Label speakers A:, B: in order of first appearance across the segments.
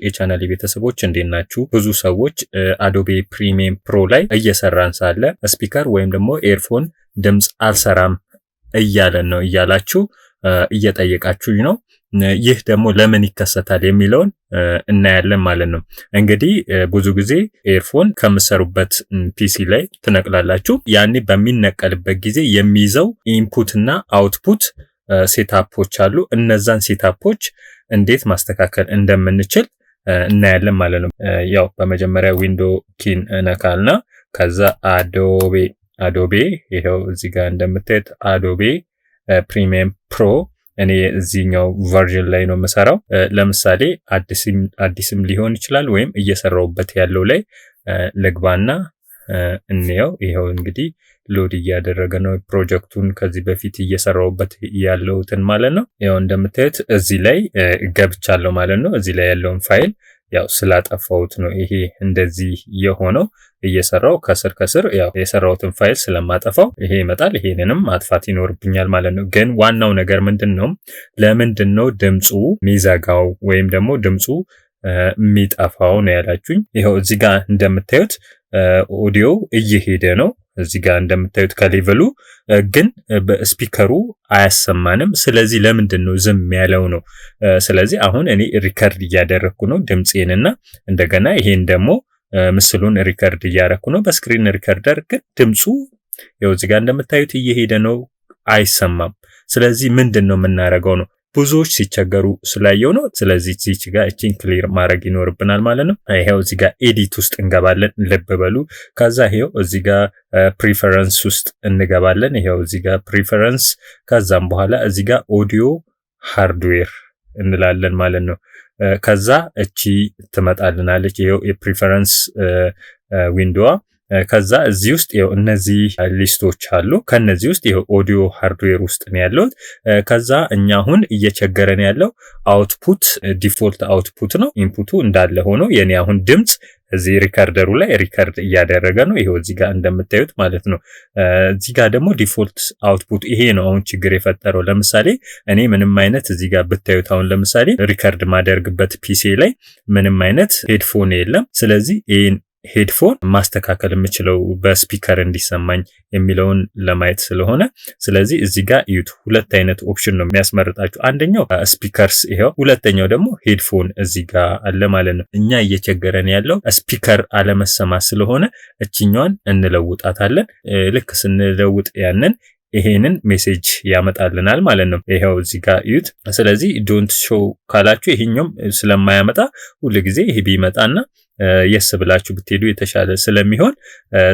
A: የቻናሌ ቤተሰቦች እንዴት ናችሁ? ብዙ ሰዎች አዶቤ ፕሪሚየም ፕሮ ላይ እየሰራን ሳለ ስፒከር ወይም ደግሞ ኤርፎን ድምጽ አልሰራም እያለን ነው እያላችሁ እየጠየቃችሁኝ ነው። ይህ ደግሞ ለምን ይከሰታል የሚለውን እናያለን ማለት ነው። እንግዲህ ብዙ ጊዜ ኤርፎን ከምሰሩበት ፒሲ ላይ ትነቅላላችሁ። ያኔ በሚነቀልበት ጊዜ የሚይዘው ኢንፑት እና አውትፑት ሴታፖች አሉ። እነዛን ሴታፖች እንዴት ማስተካከል እንደምንችል እናያለን ማለት ነው። ያው በመጀመሪያ ዊንዶ ኪን ነካልና ከዛ አዶቤ ይሄው እዚህ ጋር እንደምታዩት አዶቤ ፕሪሚየም ፕሮ እኔ እዚህኛው ቨርዥን ላይ ነው የምሰራው። ለምሳሌ አዲስም ሊሆን ይችላል ወይም እየሰራውበት ያለው ላይ ልግባና እንየው። ይሄው እንግዲህ ሎድ እያደረገ ነው ፕሮጀክቱን ከዚህ በፊት እየሰራውበት ያለውትን ማለት ነው። ያው እንደምታዩት እዚህ ላይ ገብቻለሁ ማለት ነው። እዚህ ላይ ያለውን ፋይል ያው ስላጠፋሁት ነው ይሄ እንደዚህ የሆነው። እየሰራው ከስር ያው የሰራውትን ፋይል ስለማጠፋው ይሄ ይመጣል። ይሄንንም ማጥፋት ይኖርብኛል ማለት ነው። ግን ዋናው ነገር ምንድነው? ለምንድነው ድምጹ ሚዘጋው ወይም ደግሞ ድምጹ የሚጠፋው ነው ያላችሁኝ። ይሄው እዚህ ጋር እንደምታዩት ኦዲዮ እየሄደ ነው። እዚህ ጋር እንደምታዩት ከሌቨሉ ግን በስፒከሩ አያሰማንም። ስለዚህ ለምንድነው ዝም ያለው ነው? ስለዚህ አሁን እኔ ሪከርድ እያደረኩ ነው ድምጼንና እንደገና ይሄን ደግሞ ምስሉን ሪከርድ እያደረኩ ነው በስክሪን ሪከርደር። ግን ድምጹ ያው እዚህ ጋር እንደምታዩት እየሄደ ነው፣ አይሰማም። ስለዚህ ምንድነው የምናደርገው ነው? ብዙዎች ሲቸገሩ ስላየው ነው። ስለዚህ እዚች ጋር እቺን ክሊር ማድረግ ይኖርብናል ማለት ነው። ይሄው እዚህ ጋር ኤዲት ውስጥ እንገባለን፣ ልብ በሉ። ከዛ ይሄው እዚህ ጋር ፕሪፈረንስ ውስጥ እንገባለን። ይሄው እዚህ ጋር ፕሪፈረንስ፣ ከዛም በኋላ እዚህ ጋር ኦዲዮ ሃርድዌር እንላለን ማለት ነው። ከዛ እቺ ትመጣልናለች። ይሄው የፕሪፈረንስ ዊንዶዋ። ከዛ እዚህ ውስጥ ይሄው እነዚህ ሊስቶች አሉ። ከነዚህ ውስጥ ይሄው ኦዲዮ ሃርድዌር ውስጥ ነው ያለው። ከዛ እኛ አሁን እየቸገረን ያለው አውትፑት ዲፎልት አውትፑት ነው። ኢንፑቱ እንዳለ ሆኖ የኔ አሁን ድምጽ እዚህ ሪከርደሩ ላይ ሪከርድ እያደረገ ነው። ይሄው እዚህ ጋር እንደምታዩት ማለት ነው። እዚህ ጋር ደግሞ ዲፎልት አውትፑት ይሄ ነው አሁን ችግር የፈጠረው። ለምሳሌ እኔ ምንም አይነት እዚህ ጋር ብታዩት አሁን ለምሳሌ ሪከርድ ማደርግበት ፒሲ ላይ ምንም አይነት ሄድፎን የለም። ስለዚህ ይሄን ሄድፎን ማስተካከል የምችለው በስፒከር እንዲሰማኝ የሚለውን ለማየት ስለሆነ ስለዚህ እዚህ ጋር እዩት። ሁለት አይነት ኦፕሽን ነው የሚያስመርጣችሁ። አንደኛው ስፒከርስ ይሄው፣ ሁለተኛው ደግሞ ሄድፎን እዚህ ጋር አለ ማለት ነው። እኛ እየቸገረን ያለው ስፒከር አለመሰማት ስለሆነ እቺኛዋን እንለውጣታለን። ልክ ስንለውጥ ያንን ይሄንን ሜሴጅ ያመጣልናል ማለት ነው። ይሄው እዚህ ጋር እዩት። ስለዚህ ዶንት ሾው ካላችሁ ይሄኛውም ስለማያመጣ ሁሉ ጊዜ ይሄ ቢመጣና የስ ብላችሁ ብትሄዱ የተሻለ ስለሚሆን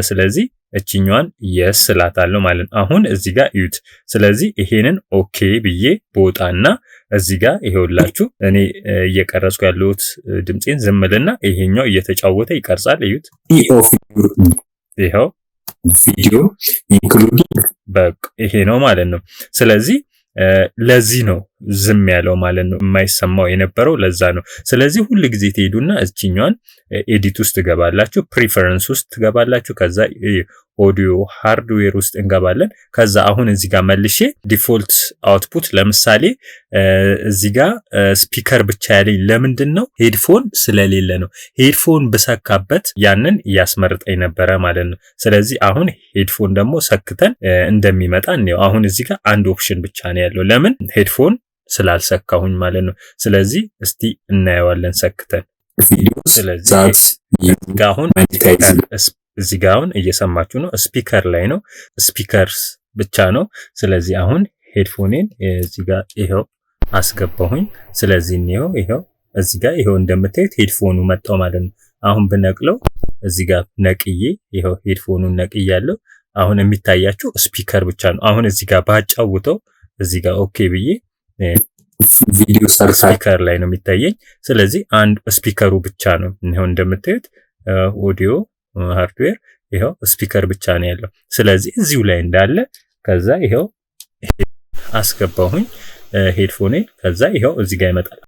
A: ስለዚህ እቺኛዋን የስ ስላታለሁ ማለት ነው። አሁን እዚህ ጋር እዩት። ስለዚህ ይሄንን ኦኬ ብዬ ቦታና እዚህ ጋር ይሄውላችሁ እኔ እየቀረጽኩ ያለሁት ድምጼን ዝምልና ይሄኛው እየተጫወተ ይቀርጻል። እዩት። ይሄው
B: ቪዲዮ ኢንክሉዲንግ
A: በቃ ይሄ ነው ማለት ነው። ስለዚህ ለዚህ ነው ዝም ያለው ማለት ነው። የማይሰማው የነበረው ለዛ ነው። ስለዚህ ሁሉ ጊዜ ትሄዱና እቺኛዋን ኤዲት ውስጥ ትገባላችሁ፣ ፕሪፈረንስ ውስጥ ትገባላችሁ። ከዛ ኦዲዮ ሃርድዌር ውስጥ እንገባለን። ከዛ አሁን እዚህ ጋር መልሼ ዲፎልት አውትፑት ለምሳሌ እዚህ ጋር ስፒከር ብቻ ያለኝ ለምንድነው? ሄድፎን ስለሌለ ነው። ሄድፎን በሰካበት ያንን ያስመርጠኝ ነበረ ማለት ነው። ስለዚህ አሁን ሄድፎን ደግሞ ሰክተን እንደሚመጣ ነው። አሁን እዚህ ጋር አንድ ኦፕሽን ብቻ ነው ያለው። ለምን? ሄድፎን ስላልሰካሁኝ ማለት ነው። ስለዚህ እስቲ እናየዋለን ሰክተን። ስለዚህ አሁን እዚህ ጋር አሁን እየሰማችሁ ነው። ስፒከር ላይ ነው፣ ስፒከርስ ብቻ ነው። ስለዚህ አሁን ሄድፎኔን እዚህ ጋር ይሄው አስገባሁኝ። ስለዚህ ነው ይሄው እዚህ ጋር ይሄው እንደምታዩት ሄድፎኑ መጣው ማለት ነው። አሁን ብነቅለው እዚህ ጋር ነቅዬ ይሄው ሄድፎኑን ነቅያለሁ። አሁን የሚታያችሁ ስፒከር ብቻ ነው። አሁን እዚህ ጋር ባጫውተው እዚህ ጋር ኦኬ ብዬ
B: ቪዲዮ
A: ስፒከር ላይ ነው የሚታየኝ። ስለዚህ አንድ ስፒከሩ ብቻ ነው ይሄው እንደምታዩት ኦዲዮ ሃርድዌር ይሄው ስፒከር ብቻ ነው ያለው። ስለዚህ እዚሁ ላይ እንዳለ ከዛ ይሄው አስገባሁኝ ሄድፎኔ። ከዛ ይሄው እዚህ ጋር ይመጣል።